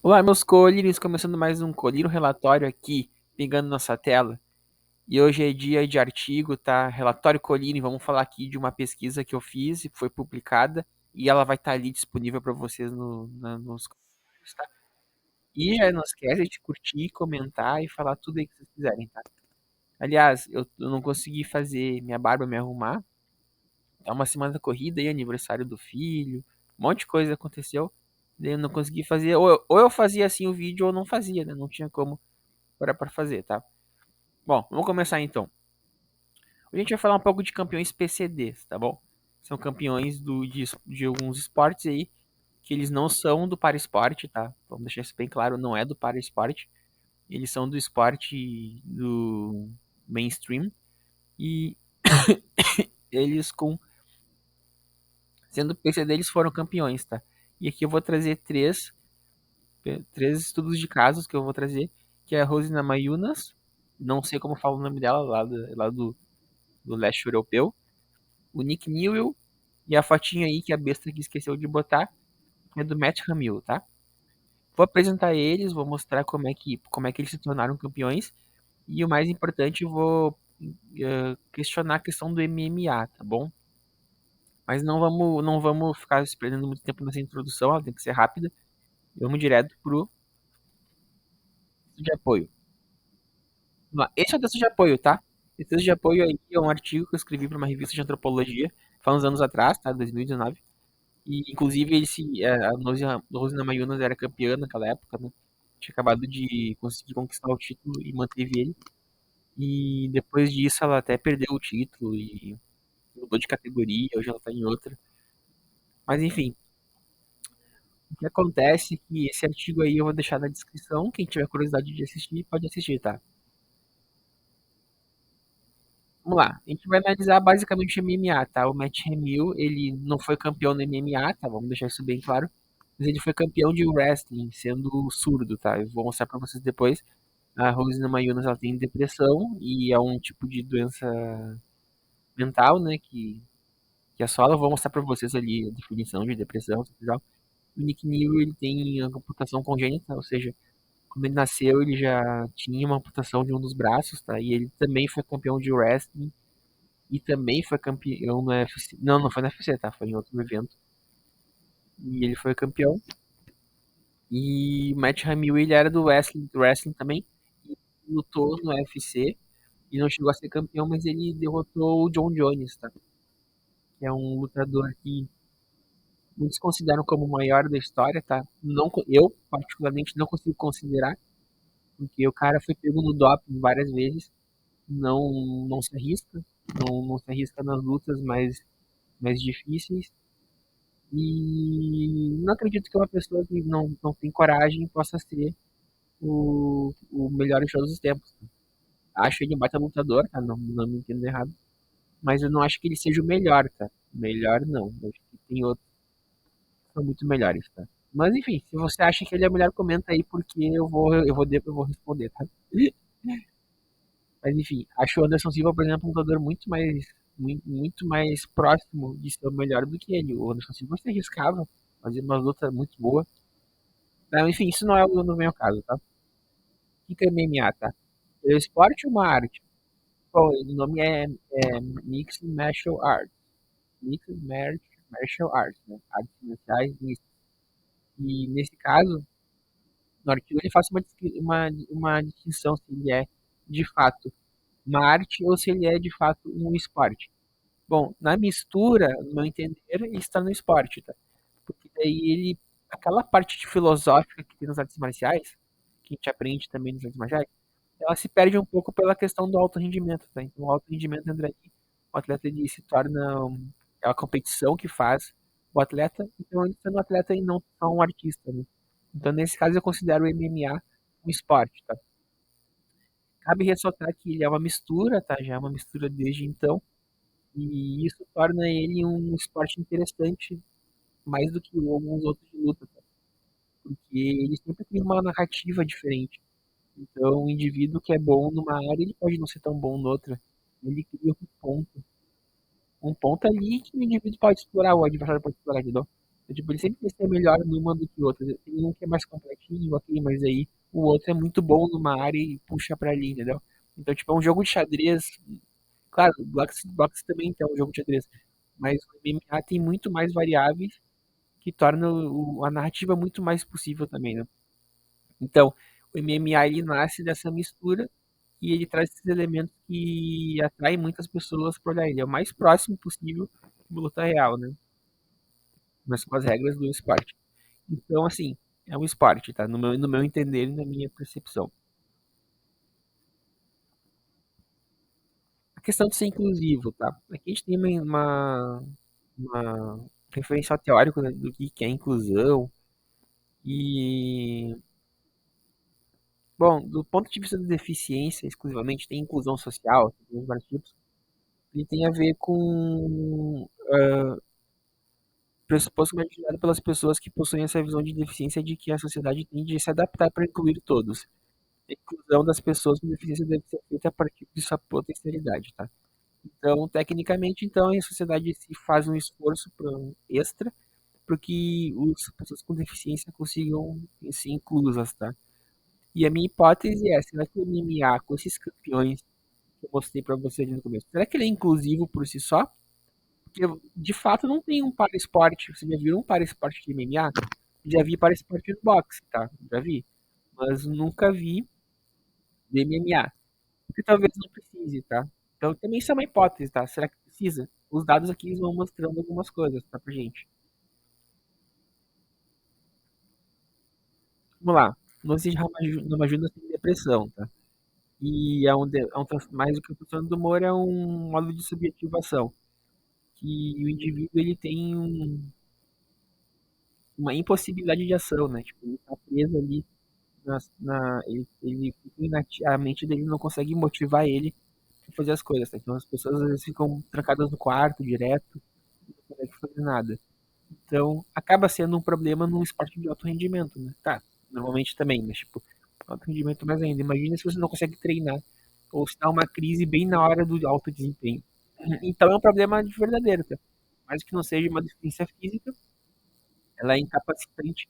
Olá, meus colírios, começando mais um colírio relatório aqui, pegando nossa tela. E hoje é dia de artigo, tá? Relatório colírio, vamos falar aqui de uma pesquisa que eu fiz e foi publicada e ela vai estar ali disponível para vocês nos comentários, tá? E não esquece de curtir, comentar e falar tudo aí que vocês quiserem, tá? Aliás, eu não consegui fazer minha barba me arrumar. Tá uma semana corrida aí, aniversário do filho, um monte de coisa aconteceu. Daí eu não consegui fazer, ou eu fazia assim o vídeo ou não fazia, né? Não tinha como para fazer, tá? Bom, vamos começar então. A gente vai falar um pouco de campeões PCDs, tá bom? São campeões de alguns esportes aí que eles não são do para esporte, tá? Vamos deixar isso bem claro, não é do para esporte. Eles são do esporte do mainstream e eles com sendo PCD eles foram campeões, tá? E aqui eu vou trazer três estudos de casos que eu vou trazer, que é a Rosina Mayunas, não sei como fala o nome dela, lá do leste europeu, o Nick Newell e a fotinha aí que a besta que esqueceu de botar, que é do Matt Hamill, tá? Vou apresentar eles, vou mostrar como é que eles se tornaram campeões e o mais importante, eu vou questionar a questão do MMA, tá bom? Mas não vamos ficar se perdendo muito tempo nessa introdução, ela tem que ser rápida. Vamos direto pro texto de apoio. Vamos lá. Esse é o texto de apoio, tá? Esse texto de apoio aí é um artigo que eu escrevi para uma revista de antropologia, faz uns anos atrás, tá? 2019. E, inclusive, a Rosina Mayunas era campeã naquela época, né? Tinha acabado de conseguir conquistar o título e manteve ele. E depois disso ela até perdeu o título e mudou de categoria, hoje ela tá em outra. Mas enfim, o que acontece é que esse artigo aí eu vou deixar na descrição, quem tiver curiosidade de assistir, pode assistir, tá? Vamos lá, a gente vai analisar basicamente o MMA, tá? O Matt Hamill, ele não foi campeão no MMA, tá? Vamos deixar isso bem claro. Mas ele foi campeão de wrestling, sendo surdo, tá? Eu vou mostrar pra vocês depois. A Rosina Mayunas, ela tem depressão e é um tipo de doença mental, né? Que é só ela. Vou mostrar pra vocês ali a definição de depressão, tal. O Nick Newell, ele tem amputação congênita, ou seja, quando ele nasceu, ele já tinha uma amputação de um dos braços, tá? E ele também foi campeão de wrestling e também foi campeão no UFC. Não, não foi no UFC, tá? Foi em outro evento. E ele foi campeão. E o Matt Hamill, ele era do wrestling também. E lutou no UFC. E não chegou a ser campeão, mas ele derrotou o John Jones, tá? Que é um lutador que muitos consideram como o maior da história, tá? Não, eu, particularmente, não consigo considerar, porque o cara foi pego no doping várias vezes. Não se arrisca. Não se arrisca nas lutas mais difíceis. E não acredito que uma pessoa que não tem coragem possa ser o melhor de todos os tempos. Acho ele um baita lutador, tá? Não me entendo errado. Mas eu não acho que ele seja o melhor, tá? Melhor não. Eu acho que tem outros que são muito melhores, tá? Mas enfim, se você acha que ele é o melhor, comenta aí, porque eu vou responder, tá? Mas enfim, acho o Anderson Silva, por exemplo, um lutador muito mais próximo de ser o melhor do que ele. O Anderson Silva se arriscava, fazia uma luta muito boa. Não, enfim, isso não vem ao caso, tá? O que é MMA, tá? É um esporte ou uma arte? Bom, o nome é Mixed Martial Arts. Martial Arts, né? Artes marciais mistas. E nesse caso, no artigo ele faz uma distinção se ele é de fato uma arte ou se ele é de fato um esporte. Bom, na mistura, no meu entender, ele está no esporte, tá? Porque daí aquela parte de filosófica que tem nas artes marciais, que a gente aprende também nas artes marciais, ela se perde um pouco pela questão do alto rendimento, tá? Então, o alto rendimento entra aqui, o atleta ele se torna é a competição que faz o atleta, então ele sendo um atleta e não só um artista, né? Então, nesse caso, eu considero o MMA um esporte, tá? Cabe ressaltar que ele é uma mistura, tá? Já é uma mistura desde então, e isso torna ele um esporte interessante mais do que alguns outros de luta, tá? Porque ele sempre tem uma narrativa diferente. Então, o indivíduo que é bom numa área, ele pode não ser tão bom noutra. Ele cria um ponto ali que o indivíduo pode explorar, o adversário pode explorar, entendeu? Então, tipo, ele sempre vai ser melhor numa do que outra. Tem um que é mais completinho, ok, mas aí o outro é muito bom numa área e puxa pra ali, entendeu? Então, tipo, é um jogo de xadrez. Claro, o Blocks também tem um jogo de xadrez, mas o MMA tem muito mais variáveis que torna a narrativa muito mais possível também, né? Então, o MMA ele nasce dessa mistura e ele traz esses elementos que atraem muitas pessoas para olhar ele. É o mais próximo possível de luta real, né? Mas com as regras do esporte. Então, assim, é um esporte, tá? No meu entender e na minha percepção. A questão de ser inclusivo, tá? Aqui a gente tem uma referencial teórico, né, do que é inclusão e, bom, do ponto de vista da deficiência, exclusivamente, tem inclusão social, tem vários tipos, ele tem a ver com pressuposto compartilhado pelas pessoas que possuem essa visão de deficiência de que a sociedade tende a se adaptar para incluir todos. A inclusão das pessoas com deficiência deve ser feita a partir de sua potencialidade, tá? Então, tecnicamente, então, a sociedade se faz um esforço extra para que as pessoas com deficiência consigam ser inclusas, tá? E a minha hipótese é, será que o MMA, com esses campeões que eu mostrei para você ali no começo, será que ele é inclusivo por si só? Porque, de fato, não tem um para esporte. Você já viu um para esporte de MMA? Já vi para esporte de boxe, tá? Já vi. Mas nunca vi de MMA. Porque talvez não precise, tá? Então também isso é uma hipótese, tá? Será que precisa? Os dados aqui vão mostrando algumas coisas, tá, pra gente. Vamos lá. No Cid Ramajunas tem depressão, tá? E mais do que a transtorno do humor, é um modo de subjetivação. Que o indivíduo ele tem uma impossibilidade de ação, né? Tipo, ele tá preso ali a mente dele não consegue motivar ele a fazer as coisas, tá? Então as pessoas às vezes ficam trancadas no quarto direto, não conseguem fazer nada. Então, acaba sendo um problema num esporte de alto rendimento, né? Tá, normalmente também, mas tipo, alto rendimento mais ainda. Imagina se você não consegue treinar ou se dá uma crise bem na hora do alto desempenho. Então é um problema de verdadeiro, tá? Mais que não seja uma deficiência física, ela é incapacitante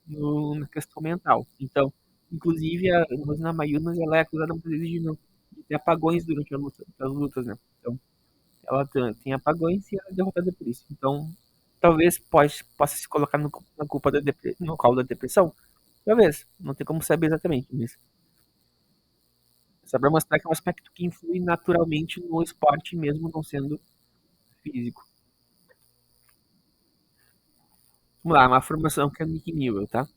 na questão mental. Então, inclusive, a Rosana Mayunas, ela é acusada muitas vezes de ter apagões durante as lutas, né? Então, ela tem apagões e ela é derrotada por isso. Então, talvez possa se colocar na culpa no colo da depressão. Talvez, não tem como saber exatamente, mas só para mostrar que é um aspecto que influi naturalmente no esporte, mesmo não sendo físico. Vamos lá, uma formação que é Nick Newell, tá?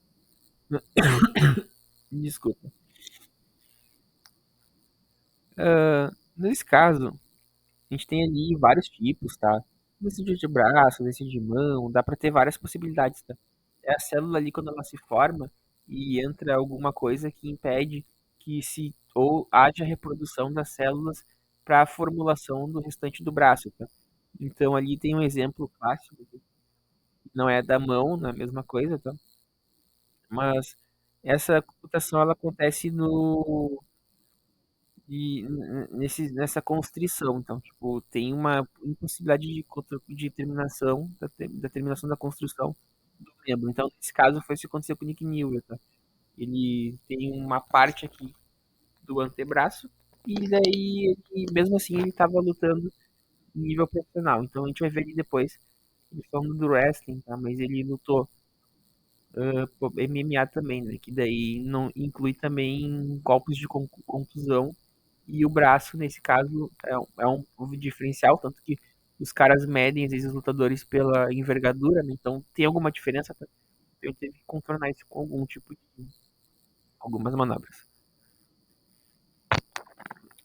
Desculpa. Nesse caso, a gente tem ali vários tipos, tá? Decide de braço, decide de mão, dá para ter várias possibilidades, tá? É a célula ali quando ela se forma e entra alguma coisa que impede que se ou haja reprodução das células para a formulação do restante do braço, tá? Então ali tem um exemplo clássico, que não é da mão, não é a mesma coisa, tá? Mas essa computação ela acontece no nessa constrição. Então, tipo, tem uma impossibilidade de terminação, da terminação da construção do membro. Então, nesse caso, foi isso que aconteceu com o Nick Newell, tá? Ele tem uma parte aqui do antebraço e daí, mesmo assim, ele estava lutando em nível profissional. Então, a gente vai ver ele depois, ele falando do wrestling, tá? Mas ele lutou MMA também, né? Que daí não inclui também golpes de contusão e o braço, nesse caso, é um diferencial, tanto que os caras medem, às vezes, os lutadores pela envergadura, né? Então tem alguma diferença, tá? Eu teve que contornar isso com algum tipo de algumas manobras.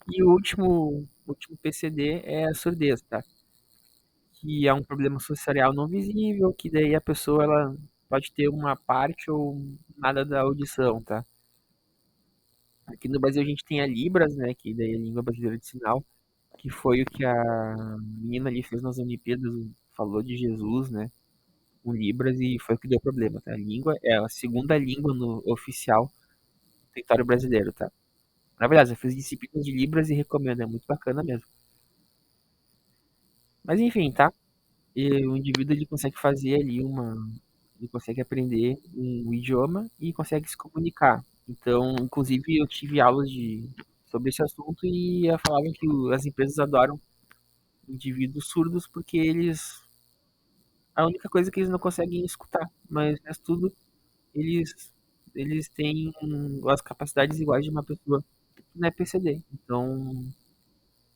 E o último PCD é a surdez, tá? Que é um problema sensorial não visível, que daí a pessoa ela pode ter uma parte ou nada da audição, tá? Aqui no Brasil a gente tem a Libras, né? Que daí é a língua brasileira de sinal, que foi o que a menina ali fez nas Olimpíadas, falou de Jesus, né? Com Libras e foi o que deu problema, tá? A língua é a segunda língua no oficial do território brasileiro, tá? Na verdade, eu fiz disciplinas de Libras e recomendo, é muito bacana mesmo. Mas enfim, tá? E o indivíduo ele consegue fazer ali uma. Ele consegue aprender um idioma e consegue se comunicar. Então, inclusive, eu tive aulas sobre esse assunto e falavam que as empresas adoram indivíduos surdos porque a única coisa que eles não conseguem escutar, mas o resto tudo eles eles têm as capacidades iguais de uma pessoa que não é PCD. Então,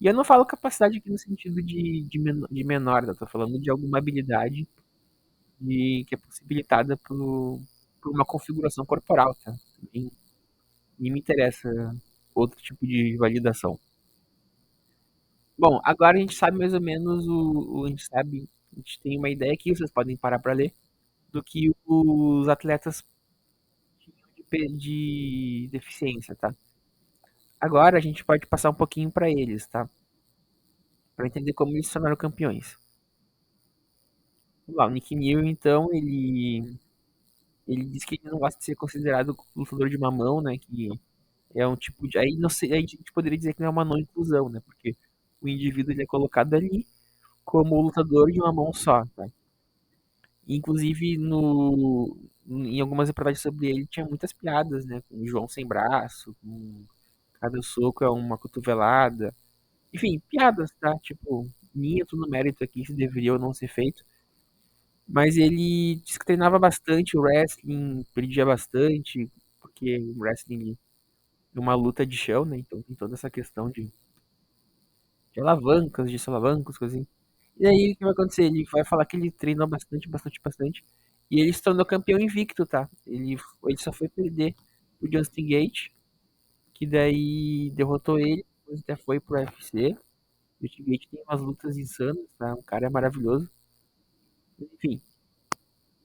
e eu não falo capacidade aqui no sentido de menor, eu tô falando de alguma habilidade que é possibilitada por uma configuração corporal, tá? Nem me interessa outro tipo de validação. Bom, agora a gente sabe mais ou menos a gente sabe, a gente tem uma ideia aqui, vocês podem parar para ler, do que os atletas tinham de deficiência, tá? Agora a gente pode passar um pouquinho para eles, tá? Para entender como eles se tornaram campeões. Vamos lá, o Nick New, então, ele diz que ele não gosta de ser considerado lutador de mamão, né? Que é um tipo de. Aí, não sei, aí a gente poderia dizer que não é uma não inclusão, né? Porque o indivíduo ele é colocado ali como lutador de uma mão só, tá? Inclusive, em algumas reportagens sobre ele, tinha muitas piadas, né? Com o João sem braço, com cada soco é uma cotovelada. Enfim, piadas, tá? Tipo, minha no mérito aqui se deveria ou não ser feito. Mas ele disse que treinava bastante o wrestling, perdia bastante, porque o wrestling é uma luta de chão, né? Então tem toda essa questão de alavancas, de solavancos, coisa assim. E aí o que vai acontecer? Ele vai falar que ele treinou bastante, bastante, bastante. E ele se tornou campeão invicto, tá? Ele só foi perder pro Justin Gate, que daí derrotou ele, depois até foi pro UFC. O Justin Gate tem umas lutas insanas, tá? O cara é maravilhoso. Enfim,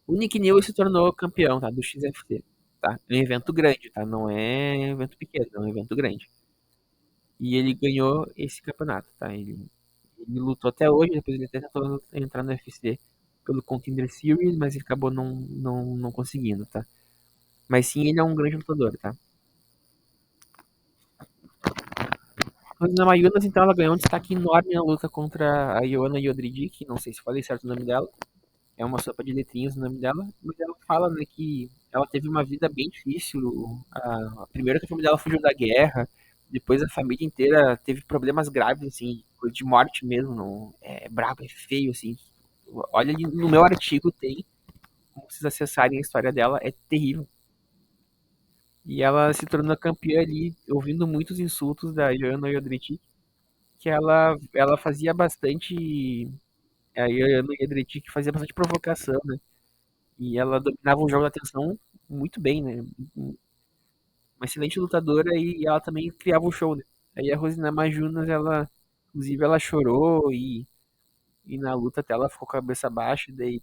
o Nick New se tornou campeão, tá? Do XFC, tá? É um evento grande, tá? Não é um evento pequeno, é um evento grande. E ele ganhou esse campeonato, tá? Ele lutou até hoje, depois ele até tentou entrar no UFC pelo Contender Series, mas ele acabou não conseguindo, tá? Mas sim, ele é um grande lutador, tá? Rosina Mayunas, então, ela ganhou um destaque enorme na luta contra a Joanna Jodridic, não sei se falei certo o nome dela, é uma sopa de letrinhas o nome dela, mas ela fala, né, que ela teve uma vida bem difícil. Primeiro que a família dela fugiu da guerra, depois a família inteira teve problemas graves, assim, coisa de morte mesmo, não, é brabo, é feio, assim. Olha ali no meu artigo, tem como vocês acessarem a história dela, é terrível. E ela se tornou campeã ali, ouvindo muitos insultos da Joanna Jędrzejczyk, que ela fazia bastante. A Joanna Jędrzejczyk fazia bastante provocação, né? E ela dominava o jogo da atenção muito bem, né? Uma excelente lutadora e ela também criava o show, né? Aí a Rosina Majunas, inclusive, ela chorou e na luta até ela ficou com a cabeça baixa, daí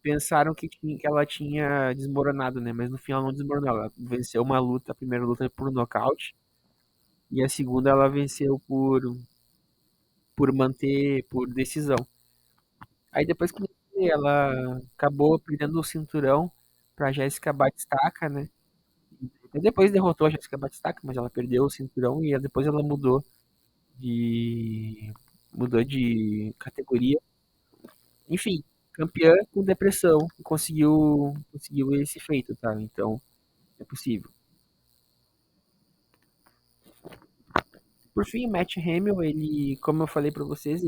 pensaram que ela tinha desmoronado, né? Mas no final não desmoronou. Ela venceu uma luta, a primeira luta por nocaute, e a segunda ela venceu por decisão. Aí depois que ela acabou perdendo o cinturão pra Jéssica Batistaca, né? E depois derrotou a Jéssica Batistaca, mas ela perdeu o cinturão e depois ela de mudou de categoria. Enfim, campeã com depressão, conseguiu esse feito, tá? Então, é possível. Por fim, Matt Hamill, ele, como eu falei pra vocês,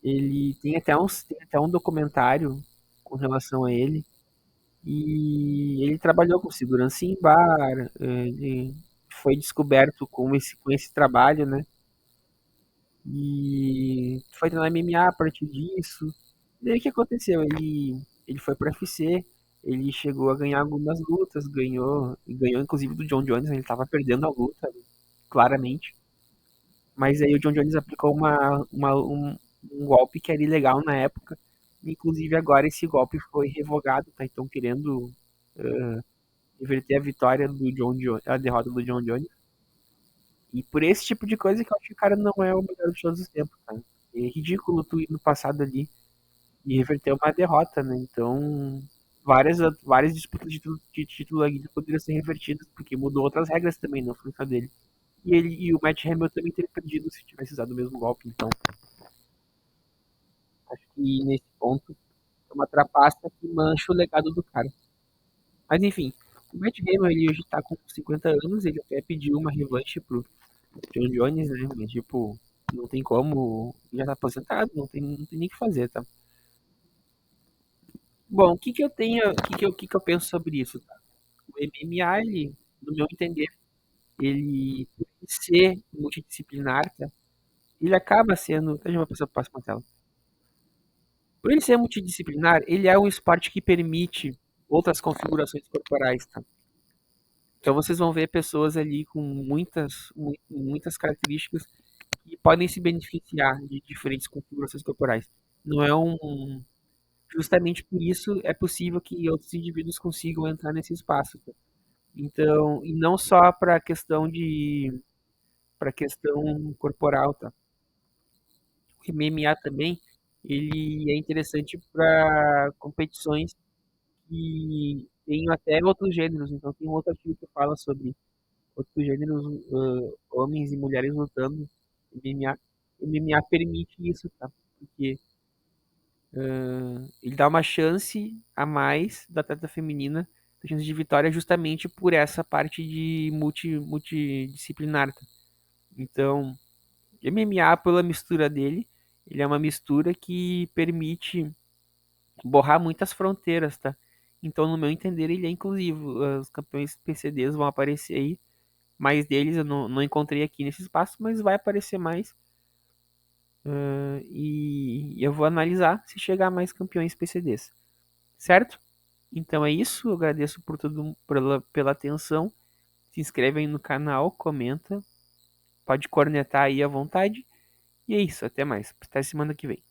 ele tem até um documentário com relação a ele. E ele trabalhou com segurança em bar, ele foi descoberto com esse trabalho, né? E foi treinar MMA a partir disso. E aí o que aconteceu? Ele foi pro UFC, ele chegou a ganhar algumas lutas, ganhou inclusive do John Jones, né? Ele tava perdendo a luta, claramente. Mas aí o John Jones aplicou um golpe que era ilegal na época. Inclusive agora esse golpe foi revogado, tá? Então querendo reverter a vitória do John Jones, a derrota do John Jones. E por esse tipo de coisa que eu acho que o cara não é o melhor de todos os tempos, cara. É ridículo tu ir no passado ali e reverter uma derrota, né? Então, várias disputas de título ali poderiam ser revertidas, porque mudou outras regras também, não foi só dele. E o Matt Hamill também teria perdido se tivesse usado o mesmo golpe, então. Acho que nesse ponto é uma trapaça que mancha o legado do cara. Mas enfim, o Matt Damon, ele hoje tá com 50 anos, ele até pediu uma revanche pro John Jones, né? Mas tipo, não tem como, já tá aposentado, não tem nem o que fazer, tá? Bom, o que que eu tenho, o que que eu penso sobre isso, tá? O MMA, ele, no meu entender, ele por ele ser multidisciplinar, tá? Ele acaba sendo, deixa eu passar passo pra tela. Por ele ser multidisciplinar, ele é um esporte que permite outras configurações corporais, tá? Então vocês vão ver pessoas ali com muitas características que podem se beneficiar de diferentes configurações corporais. Não é um, justamente por isso é possível que outros indivíduos consigam entrar nesse espaço, tá? Então, e não só para questão corporal, tá? O MMA também, ele é interessante para competições que tem até outros gêneros. Então, tem um outro artigo que fala sobre outros gêneros, homens e mulheres lutando. MMA, o MMA permite isso, tá? Porque ele dá uma chance a mais da atleta feminina, a chance de vitória justamente por essa parte de multidisciplinar, tá? Então, MMA, pela mistura dele, ele é uma mistura que permite borrar muitas fronteiras, tá? Então, no meu entender, ele é inclusivo. Os campeões PCDs vão aparecer aí. Mais deles eu não encontrei aqui nesse espaço, mas vai aparecer mais. E eu vou analisar se chegar mais campeões PCDs. Certo? Então é isso. Eu agradeço por tudo, pela atenção. Se inscreve aí no canal, comenta. Pode cornetar aí à vontade. E é isso. Até mais. Até semana que vem.